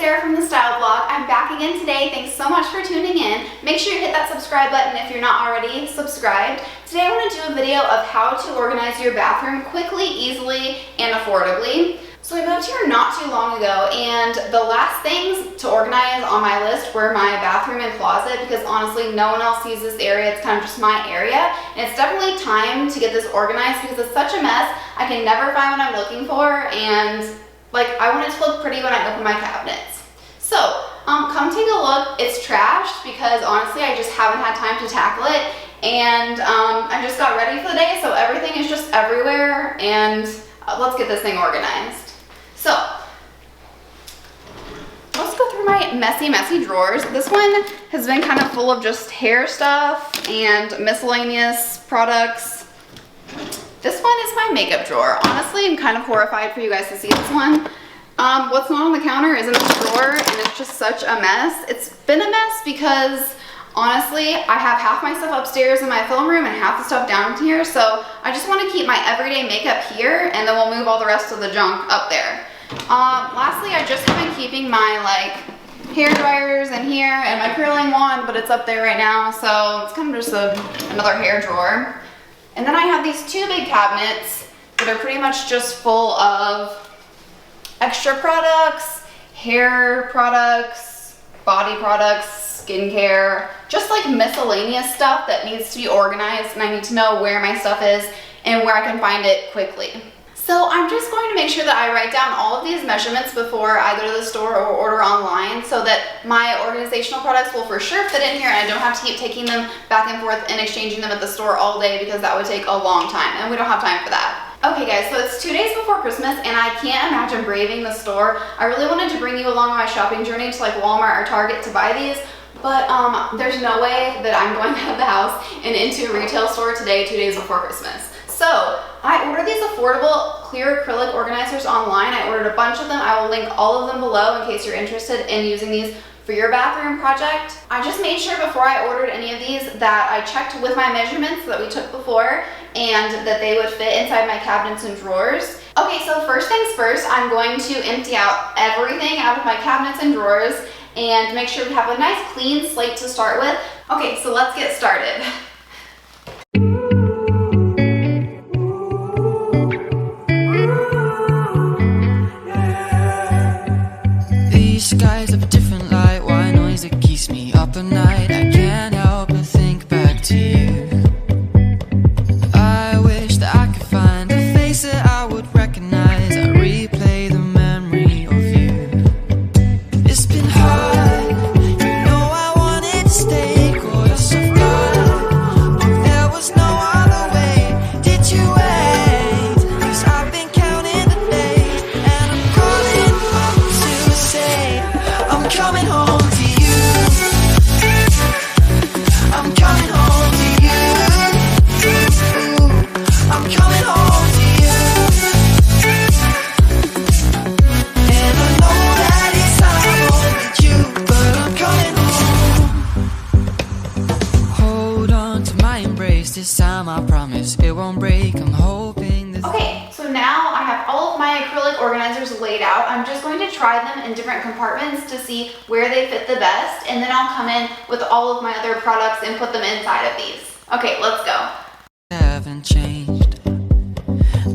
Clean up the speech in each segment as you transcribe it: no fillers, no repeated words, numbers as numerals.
Sarah from TheStyleBlog. I'm back again today. Thanks so much for tuning in. Make sure you hit that subscribe button if you're not already subscribed. Today I want to do a video of how to organize your bathroom quickly, easily, and affordably. So I moved here not too long ago, and the last things to organize on my list were my bathroom and closet, because honestly no one else sees this area. It's kind of just my area, and it's definitely time to get this organized because it's such a mess. I can never find what I'm looking for, and I want it to look pretty when I open my cabinets. So come take a look. It's trashed because honestly I just haven't had time to tackle it, and I just got ready for the day, so everything is just everywhere, and let's get this thing organized. So let's go through my messy drawers. This one has been kind of full of just hair stuff and miscellaneous products. This one is my makeup drawer. Honestly, I'm kind of horrified for you guys to see this one. What's not on the counter is in this drawer, and it's just such a mess. It's been a mess because honestly, I have half my stuff upstairs in my film room and half the stuff down here, so I just want to keep my everyday makeup here, and then we'll move all the rest of the junk up there. Lastly, I just have been keeping my hair dryers in here and my curling wand, but it's up there right now, so it's kind of just another hair drawer. And then I have these two big cabinets that are pretty much just full of extra products, hair products, body products, skincare, just like miscellaneous stuff that needs to be organized, and I need to know where my stuff is and where I can find it quickly. So I'm just going to make sure that I write down all of these measurements before I go to the store or order online, so that my organizational products will for sure fit in here and I don't have to keep taking them back and forth and exchanging them at the store all day, because that would take a long time and we don't have time for that. Okay guys, so it's 2 days before Christmas and I can't imagine braving the store. I really wanted to bring you along on my shopping journey to Walmart or Target to buy these, but there's no way that I'm going out of the house and into a retail store today 2 days before Christmas. So I ordered these affordable clear acrylic organizers online. I ordered a bunch of them. I will link all of them below in case you're interested in using these for your bathroom project. I just made sure before I ordered any of these that I checked with my measurements that we took before and that they would fit inside my cabinets and drawers. Okay, so first things first, I'm going to empty out everything out of my cabinets and drawers and make sure we have a nice clean slate to start with. Okay, so let's get started. Skies of a different light, white noise that keeps me up at night. I can't help but think back to you. I wish that I could find a face that I would recognize. I replay the memory of you. It's been hard, you know I wanted to stay, caught us off guard, but there was no other way. Did you wait? 'Cause I've been counting the days, and I'm calling up to say I'm coming home to you. I'm coming home to you. I'm coming home to you. And I know that it's time with you, but I'm coming home. Hold on to my embrace, this time I promise it won't break. I'm hoping this. Okay, so now I have all of my acrylic organizers laid out. I'm just going to try them in different compartments to see where they fit the best, and then I'll come in with all of my other products and put them inside of these. Okay, let's go. Haven't changed.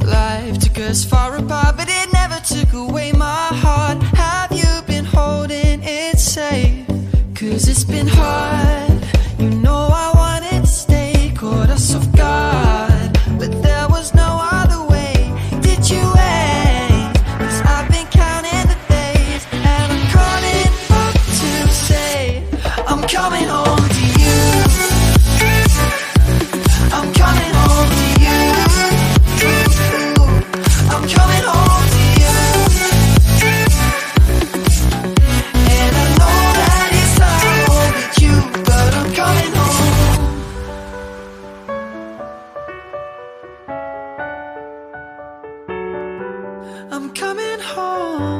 Life took us far apart, but it never took away my heart. Have you been holding it safe? 'Cause it's been hard, you know I wanted to stay, caught us off guard, but there was no other way. Did you wait? 'Cause I've been counting the days, and I'm calling up to say I'm coming home to you. I'm coming home to you. I'm coming home to you. And I know that it's time with you, but I'm coming home. I'm coming home.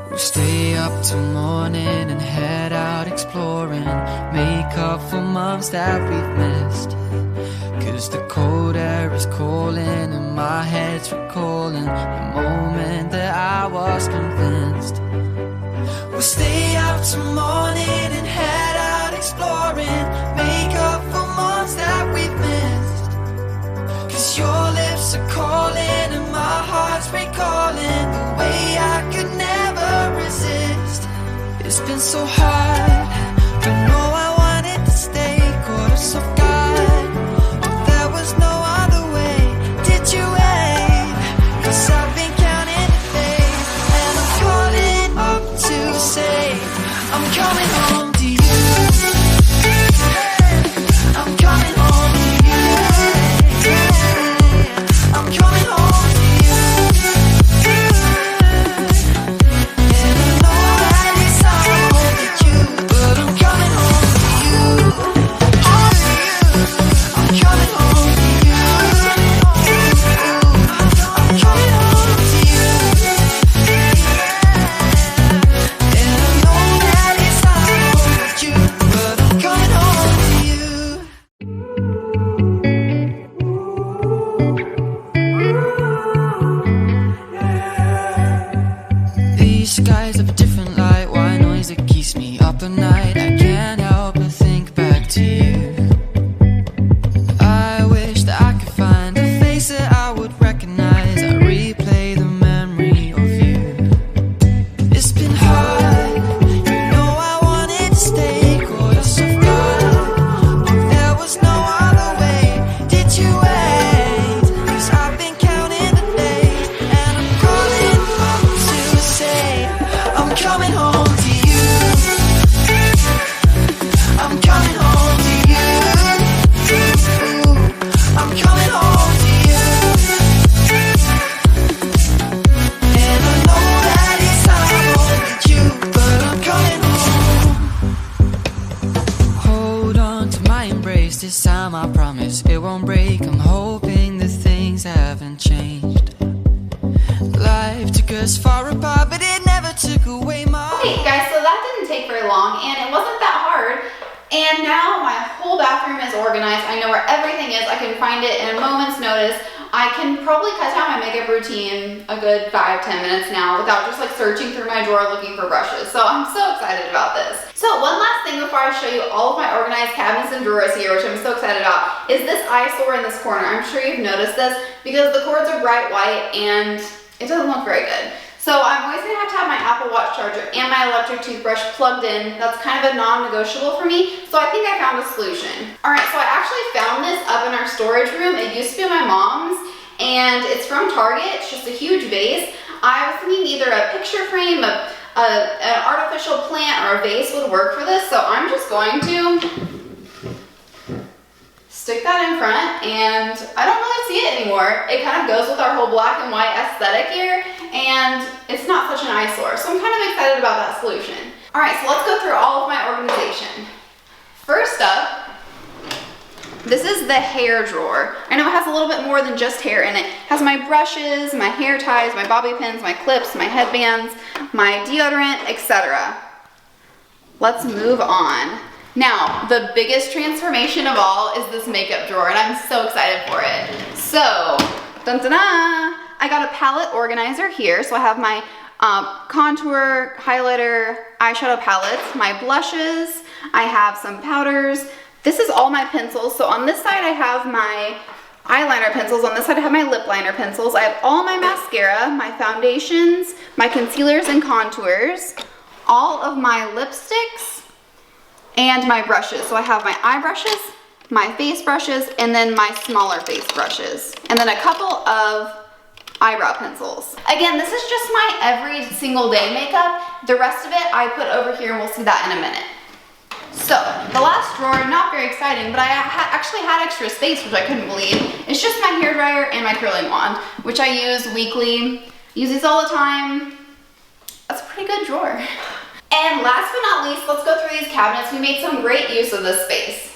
We'll stay up till morning and head out exploring, make up for months that we've missed. 'Cause the cold air is cold it's recalling the moment that I was convinced. We'll stay out till morning and head out exploring, make up for months that we've missed. 'Cause your lips are calling and my heart's recalling the way I could never resist. It's been so hard, but no, I wanted to stay, caught us off guard. But there was no other way. Did you wait? 'Cause I've been counting the days, and I'm calling up to say I'm coming home to you. I'm coming home to you. I'm coming home to you. And I know that it's hard with you, but I'm coming home to you. I'm coming home to you. I'm coming home to you. And I know that it's hard with you, but I'm coming home to you. These skies have a different light, white noise that keeps me up at night. I can't help but think back to you. I wish that I could find a face that I would recognize. I replay the memory of you. It's been hard, you know I wanted to stay, caught us off guard. But there was no other way. Did you wait? 'Cause I've been counting the days, and I'm calling up to say I'm coming home to you. I'm coming home to you. I'm coming home to you. And I know that it's hard with you, but I'm coming home. Hold on to my embrace, this time I promise it won't break. I'm hoping that things haven't changed. Life took us far apart, but it never took away my... Okay guys, so that didn't take very long and it wasn't that hard. And now my whole bathroom is organized. I know where everything is. I can find it in a moment's notice. I can probably cut down my makeup routine a good 5-10 minutes now without just like searching through my drawer looking for brushes. So I'm so excited about this. So one last thing before I show you all of my organized cabinets and drawers here, which I'm so excited about, is this eyesore in this corner. I'm sure you've noticed this because the cords are bright white and it doesn't look very good. So I'm always gonna have to have my Apple Watch charger and my electric toothbrush plugged in. That's kind of a non-negotiable for me. So I think I found a solution. All right, so I actually found this up in our storage room. It used to be my mom's and it's from Target. It's just a huge vase. I was thinking either a picture frame, an artificial plant, or a vase would work for this. So I'm just going to stick that in front, and I don't really see it anymore. It kind of goes with our whole black and white aesthetic here, and it's not such an eyesore. So I'm kind of excited about that solution. All right, so let's go through all of my organization. First up, this is the hair drawer. I know it has a little bit more than just hair in it. It has my brushes, my hair ties, my bobby pins, my clips, my headbands, my deodorant, etc. Let's move on. Now, the biggest transformation of all is this makeup drawer, and I'm so excited for it. So, dun-dun-da! I got a palette organizer here, so I have my contour, highlighter, eyeshadow palettes, my blushes, I have some powders. This is all my pencils. So on this side I have my eyeliner pencils, on this side I have my lip liner pencils. I have all my mascara, my foundations, my concealers and contours, all of my lipsticks, and my brushes. So I have my eye brushes, my face brushes, and then my smaller face brushes, and then a couple of eyebrow pencils. Again, this is just my every single day makeup. The rest of it I put over here and we'll see that in a minute. So the last drawer, not very exciting, but I actually had extra space, which I couldn't believe. It's just my hairdryer and my curling wand, which I use weekly. Use these all the time. That's a pretty good drawer. And last but not least, let's go through these cabinets. We made some great use of this space.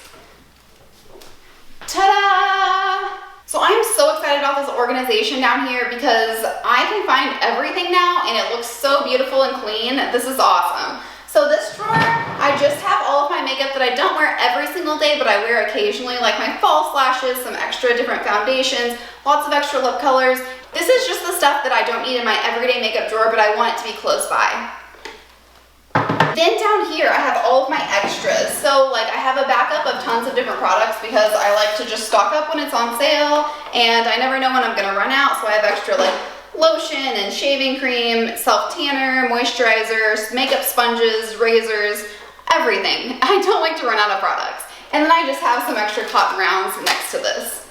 Ta-da! So I'm so excited about this organization down here because I can find everything now and it looks so beautiful and clean. This is awesome. So this drawer, I just have all of my makeup that I don't wear every single day, but I wear occasionally, like my false lashes, some extra different foundations, lots of extra lip colors. this is just the stuff that I don't need in my everyday makeup drawer, but I want it to be close by. Then down here, I have all of my extras. So like I have a backup of tons of different products because I like to just stock up when it's on sale, and I never know when I'm gonna run out, so I have extra like lotion and shaving cream, self-tanner, moisturizers, makeup sponges, razors, everything. I don't like to run out of products. And then I just have some extra cotton rounds next to this.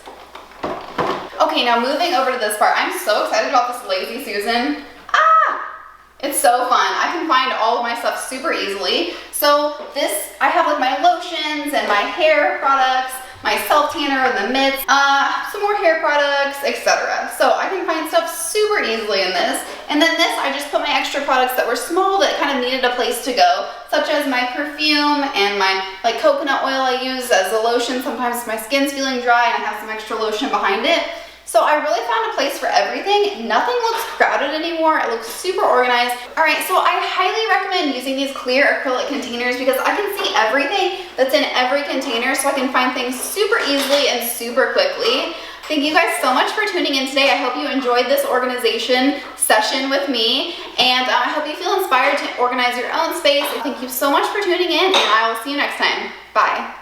Okay, now moving over to this part. I'm so excited about this Lazy Susan. It's so fun. I can find all of my stuff super easily. So this, I have like my lotions and my hair products, my self-tanner and the mitts, some more hair products, etc. So I can find stuff super easily in this. And then this, I just put my extra products that were small that kind of needed a place to go, such as my perfume and my like coconut oil I use as a lotion. Sometimes my skin's feeling dry and I have some extra lotion behind it. So I really found a place for everything. Nothing looks crowded anymore. It looks super organized. All right, so I highly recommend using these clear acrylic containers because I can see everything that's in every container, so I can find things super easily and super quickly. Thank you guys so much for tuning in today. I hope you enjoyed this organization session with me, and I hope you feel inspired to organize your own space. Thank you so much for tuning in, and I will see you next time. Bye.